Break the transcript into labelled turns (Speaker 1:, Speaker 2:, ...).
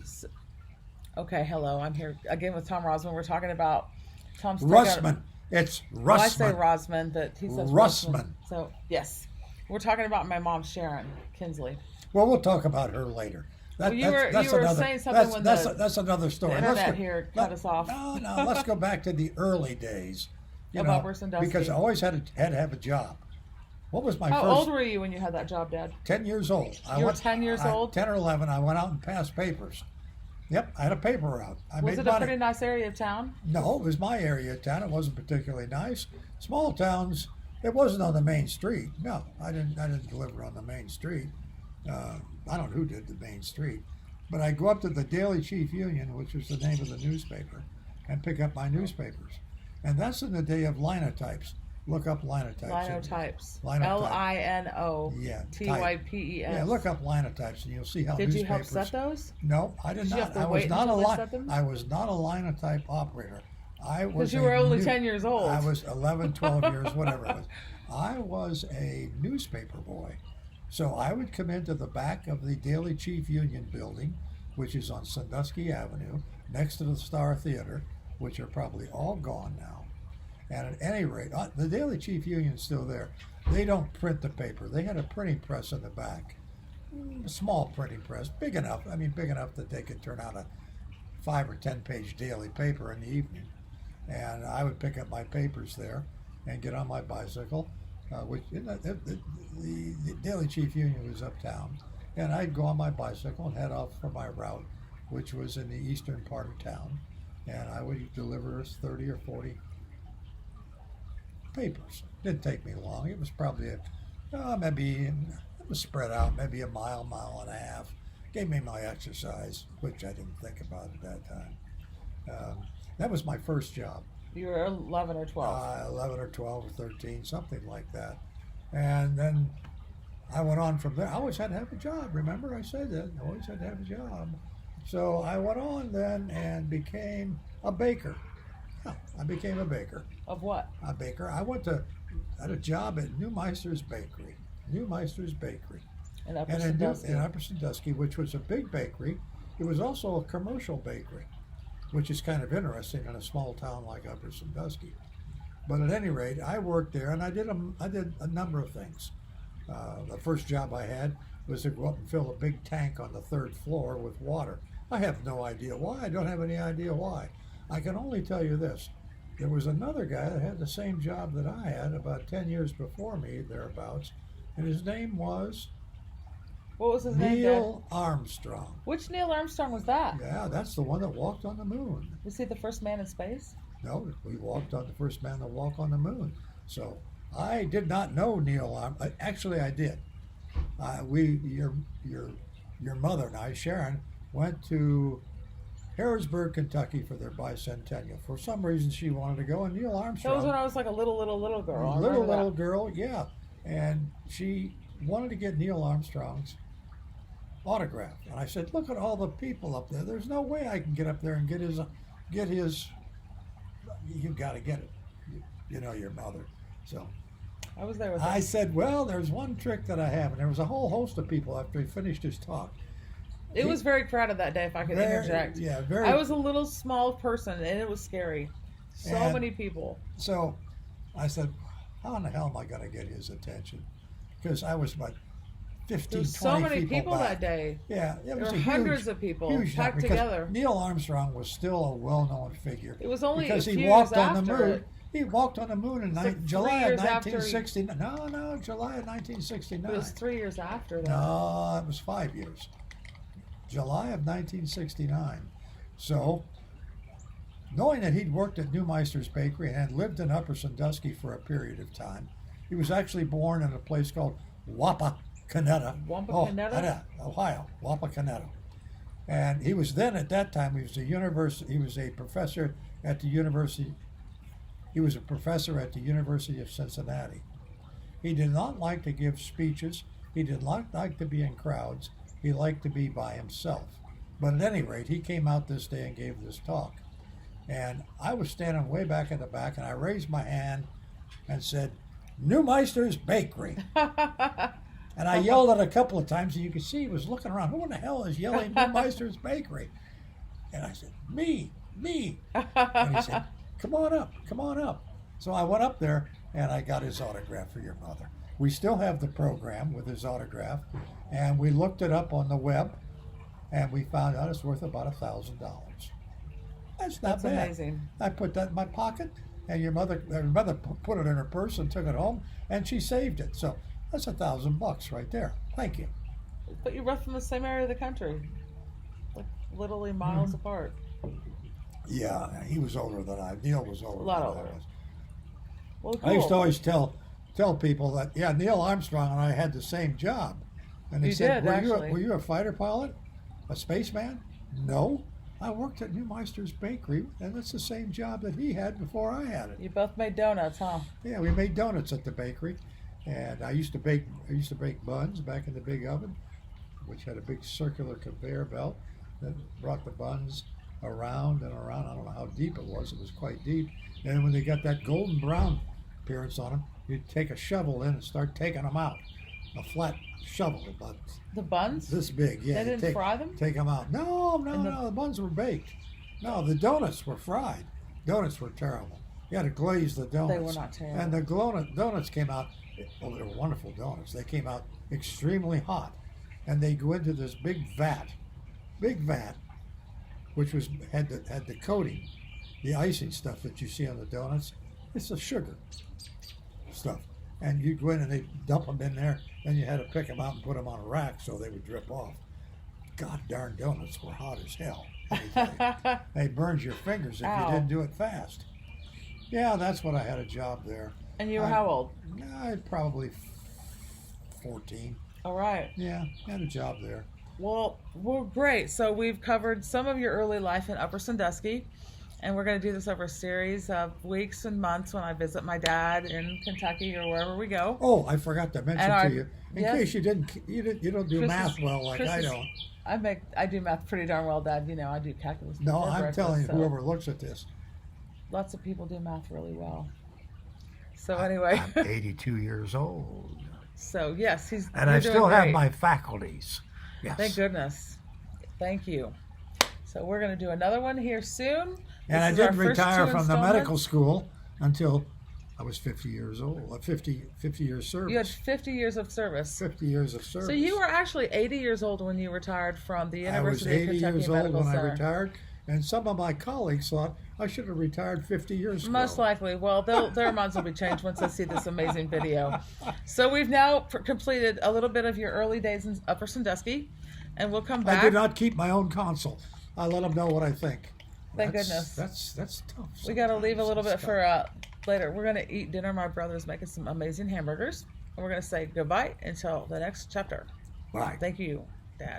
Speaker 1: S Okay, hello. I'm here again with Tom Rosman. We're talking about Tom's
Speaker 2: Russman. It's
Speaker 1: well, I say
Speaker 2: Russman.
Speaker 1: Rosman, but he says Rosman.
Speaker 2: Russman.
Speaker 1: So yes, we're talking about my mom, Sharon Kinsley.
Speaker 2: Well, we'll talk about her later.
Speaker 1: Well, you were saying something when
Speaker 2: that's another story.
Speaker 1: the internet here cut us off.
Speaker 2: No. Let's go back to the early days.
Speaker 1: About Sandusky.
Speaker 2: Because I always had to have a job. What was my
Speaker 1: How
Speaker 2: first?
Speaker 1: old were you when you had that job, Dad?
Speaker 2: 10 years old.
Speaker 1: You were 10 years old?
Speaker 2: 10 or 11. I went out and passed papers. Yep, I had a paper route. I
Speaker 1: Was
Speaker 2: made
Speaker 1: it
Speaker 2: money.
Speaker 1: a pretty nice area of town?
Speaker 2: No, it was my area of town. It wasn't particularly nice. Small towns. It wasn't on the main street. No, I didn't deliver on the main street. I don't know who did the main street, but I go up to the Daily Chief Union, which was the name of the newspaper, and pick up my newspapers. And that's in the day of linotypes. Look up linotypes.
Speaker 1: Linotypes.
Speaker 2: Linotype.
Speaker 1: Linotypes.
Speaker 2: Yeah, look up linotypes, and you'll see how
Speaker 1: Did
Speaker 2: newspapers.
Speaker 1: you help set those?
Speaker 2: No, I did
Speaker 1: Did you
Speaker 2: not.
Speaker 1: have to
Speaker 2: I was
Speaker 1: wait
Speaker 2: not a
Speaker 1: until they set them?
Speaker 2: I was not a linotype operator. I was.
Speaker 1: Because you were only 10 years old.
Speaker 2: I was 11, 12 years, whatever it was. I was a newspaper boy. So I would come into the back of the Daily Chief Union building, which is on Sandusky Avenue, next to the Star Theater, which are probably all gone now. And at any rate, the Daily Chief Union's still there. They don't print the paper. They had a printing press in the back. A small printing press, big enough. I mean, big enough that they could turn out a 5 or 10 page daily paper in the evening. And I would pick up my papers there and get on my bicycle, which the Daily Chief Union was uptown. And I'd go on my bicycle and head off for my route, which was in the eastern part of town. And I would deliver us 30 or 40 papers. Didn't take me long. It was probably it was spread out, maybe a mile, mile and a half. Gave me my exercise, which I didn't think about at that time. That was my first job.
Speaker 1: You were 11 or 12.
Speaker 2: 11 or 12 or 13, something like that. And then I went on from there. I always had to have a job. Remember, I said that. I always had to have a job. So I went on then and became a baker. Yeah, I became a baker.
Speaker 1: Of what?
Speaker 2: A baker. I had a job at Neumeister's Bakery. Neumeister's Bakery.
Speaker 1: In Upper Sandusky.
Speaker 2: In Upper Sandusky, which was a big bakery. It was also a commercial bakery, which is kind of interesting in a small town like Upper Sandusky. But at any rate, I worked there, and I did a number of things. The first job I had was to go up and fill a big tank on the third floor with water. I have no idea why. I don't have any idea why. I can only tell you this. There was another guy that had the same job that I had about 10 years before me, thereabouts, and his name was
Speaker 1: What was his name,
Speaker 2: Neil Armstrong.
Speaker 1: Which Neil Armstrong was that?
Speaker 2: Yeah, that's the one that walked on the moon.
Speaker 1: Was he the first man in space?
Speaker 2: No, we walked on the first man to walk on the moon. So I did not know Neil Armstrong. Actually, I did. Your mother and I, Sharon, went to Harrisburg, Kentucky for their bicentennial. For some reason, she wanted to go, and Neil Armstrong.
Speaker 1: That was when I was like a little girl.
Speaker 2: Little girl, yeah. And she wanted to get Neil Armstrong's autograph. And I said, look at all the people up there. There's no way I can get up there and get his. You've got to get it. You know your mother. So
Speaker 1: I was there with
Speaker 2: I said, well, there's one trick that I have. And there was a whole host of people after he finished his talk.
Speaker 1: It was very crowded that day, if I could interject.
Speaker 2: Yeah, very.
Speaker 1: I was a little small person, and it was scary. So many people.
Speaker 2: So I said, how in the hell am I going to get his attention? Because I was about 15,
Speaker 1: There was
Speaker 2: 20
Speaker 1: so many people
Speaker 2: back.
Speaker 1: that day.
Speaker 2: Yeah, it
Speaker 1: There
Speaker 2: was
Speaker 1: were
Speaker 2: a
Speaker 1: hundreds of people
Speaker 2: huge
Speaker 1: packed
Speaker 2: because
Speaker 1: together.
Speaker 2: Neil Armstrong was still a well-known figure.
Speaker 1: It was only
Speaker 2: because
Speaker 1: a few
Speaker 2: he walked
Speaker 1: years
Speaker 2: on the
Speaker 1: after
Speaker 2: moon.
Speaker 1: it.
Speaker 2: He walked on the moon in
Speaker 1: like
Speaker 2: July
Speaker 1: 3
Speaker 2: of
Speaker 1: years after
Speaker 2: 1969. No, July of 1969.
Speaker 1: It was 3 years after that.
Speaker 2: No, it was 5 years. July of 1969. So, knowing that he'd worked at Neumeister's Bakery and had lived in Upper Sandusky for a period of time, he was actually born in a place called Wapakoneta. Ohio, Wapakoneta. And he was then, at that time, he was a professor at the University. He was a professor at the University of Cincinnati. He did not like to give speeches. He did not like to be in crowds. He liked to be by himself. But at any rate, he came out this day and gave this talk. And I was standing way back in the back, and I raised my hand and said, Neumeister's Bakery. And I yelled it a couple of times, and you could see he was looking around. Who in the hell is yelling Meister's Bakery? And I said, me. And he said, come on up. So I went up there, and I got his autograph for your mother. We still have the program with his autograph, and we looked it up on the web, and we found out it's worth about $1,000. That's not
Speaker 1: That's
Speaker 2: bad.
Speaker 1: amazing.
Speaker 2: I put that in my pocket, and your mother put it in her purse and took it home, and she saved it. So that's $1,000 right there. Thank you.
Speaker 1: But you're both from the same area of the country, like literally miles apart.
Speaker 2: Yeah, he was older than I. Neil was older.
Speaker 1: A lot
Speaker 2: than
Speaker 1: older.
Speaker 2: I was.
Speaker 1: Well, cool.
Speaker 2: I used to always tell people that Neil Armstrong and I had the same job, and they
Speaker 1: You
Speaker 2: said,
Speaker 1: did, actually.
Speaker 2: were you a fighter pilot, a spaceman? No, I worked at New Meister's Bakery, and that's the same job that he had before I had it.
Speaker 1: You both made donuts, huh?
Speaker 2: Yeah, we made donuts at the bakery, and I used to bake buns back in the big oven, which had a big circular conveyor belt that brought the buns around and around. I don't know how deep it was. It was quite deep. And when they got that golden brown appearance on them, you'd take a shovel in and start taking them out. A flat shovel about
Speaker 1: The buns?
Speaker 2: this big. Yeah,
Speaker 1: They didn't fry them?
Speaker 2: Take them out. No, the buns were baked. No, the donuts were fried. Donuts were terrible. You had to glaze the donuts.
Speaker 1: They were not terrible.
Speaker 2: And the donuts came out, well, they were wonderful donuts. They came out extremely hot. And they go into this big vat, which had the coating, the icing stuff that you see on the donuts. It's the sugar stuff. And you go in and they dump them in there, and you had to pick them out and put them on a rack so they would drip off. God darn donuts were hot as hell. They burned your fingers if
Speaker 1: Ow.
Speaker 2: you didn't do it fast. Yeah, that's what I had a job there.
Speaker 1: And you were how old?
Speaker 2: Probably 14.
Speaker 1: All right.
Speaker 2: Yeah, I had a job there.
Speaker 1: Well, great. So we've covered some of your early life in Upper Sandusky, and we're going to do this over a series of weeks and months when I visit my dad in Kentucky or wherever we go.
Speaker 2: Oh, I forgot to mention
Speaker 1: And
Speaker 2: to you, in
Speaker 1: yes.
Speaker 2: case you don't do
Speaker 1: Chris
Speaker 2: math
Speaker 1: is-
Speaker 2: well like
Speaker 1: Chris
Speaker 2: I
Speaker 1: is-
Speaker 2: don't.
Speaker 1: I do math pretty darn well, Dad. You know, I do calculus.
Speaker 2: No,
Speaker 1: before
Speaker 2: I'm
Speaker 1: breakfast,
Speaker 2: telling you,
Speaker 1: so
Speaker 2: whoever looks at this,
Speaker 1: lots of people do math really well. So anyway,
Speaker 2: I'm 82 years old,
Speaker 1: so yes,
Speaker 2: and I
Speaker 1: you're
Speaker 2: still
Speaker 1: doing
Speaker 2: have
Speaker 1: great.
Speaker 2: my faculties. Yes.
Speaker 1: Thank goodness. Thank you. So we're going to do another one here soon.
Speaker 2: And I
Speaker 1: This is our
Speaker 2: didn't
Speaker 1: first
Speaker 2: retire
Speaker 1: two
Speaker 2: from the medical
Speaker 1: installments.
Speaker 2: school until I was 50 years old. 50 years service.
Speaker 1: You had 50 years of service.
Speaker 2: 50 years of service.
Speaker 1: So you were actually 80 years old when you retired from the
Speaker 2: I was
Speaker 1: University
Speaker 2: 80
Speaker 1: of Kentucky
Speaker 2: years old
Speaker 1: Medical
Speaker 2: when I
Speaker 1: Center.
Speaker 2: retired, and some of my colleagues thought I should have retired 50 years ago.
Speaker 1: Most likely. Well, their minds will be changed once they see this amazing video. So we've now completed a little bit of your early days in Upper Sandusky, and we'll come back.
Speaker 2: I did not keep my own console. I let them know what I think.
Speaker 1: Thank goodness.
Speaker 2: That's tough.
Speaker 1: We got to leave a little bit
Speaker 2: sometimes.
Speaker 1: for later. We're going to eat dinner. My brother's making some amazing hamburgers, and we're going to say goodbye until the next chapter.
Speaker 2: Bye.
Speaker 1: Thank you.